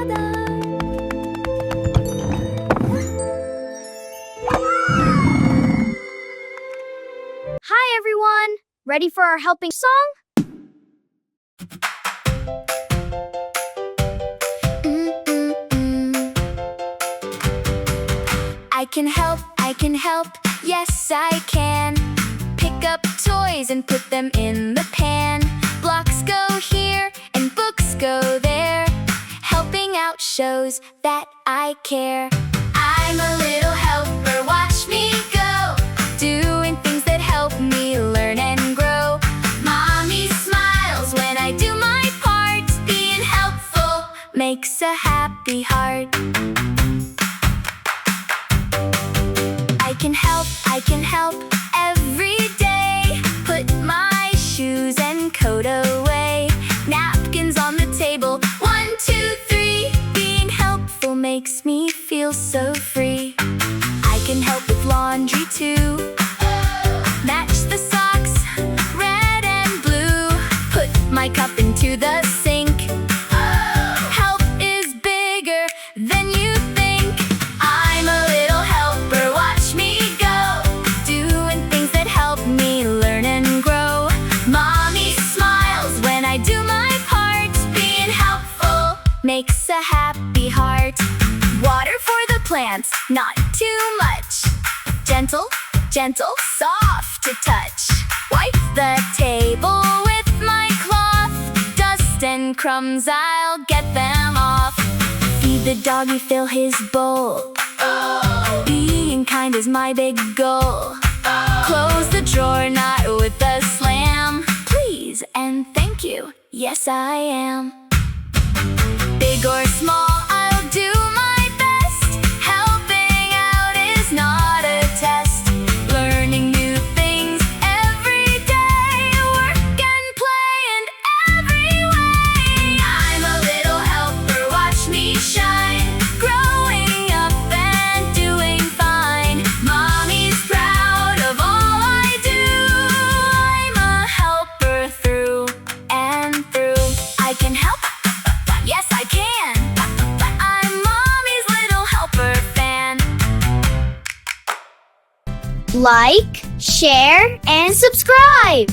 Ta-da! Hi everyone! Ready for our helping song? I can help, yes I can. Pick up toys and put them in the pan. Blocks go here and books go there. Helping out shows that I care. I'm a little helper, watch me go. Doing things that help me learn and grow. Mommy smiles when I do my part. Being helpful makes a happy heart. I can help every day. Put my shoes and coat away. Napkins on the table, 1, 2, 3. Being helpful makes me feel so free. I can help with laundry too. Match the socks, red and blue. Put my cup into the sink. Help is bigger than you think. I'm a little helper, watch me go. Doing things that help me learn and grow. Mommy smiles when I do my part. Being helpful makes a happy heart. Water for the plants, not too much. Gentle, gentle, soft to touch. Wipe the table with my cloth. Dust and crumbs, I'll get them off. Feed the doggy, fill his bowl. Being kind is my big goal. Close the drawer, not with a slam. Please and thank you, yes I am. Big or small, I'll do my best. Helping out is not a test. Learning new things every day. Work and play in every way. I'm a little helper, watch me shine. Growing up and doing fine. Mommy's proud of all I do. I'm a helper through and through. I can help, yes I can. I'm Mommy's little helper fan. Like, share, and subscribe!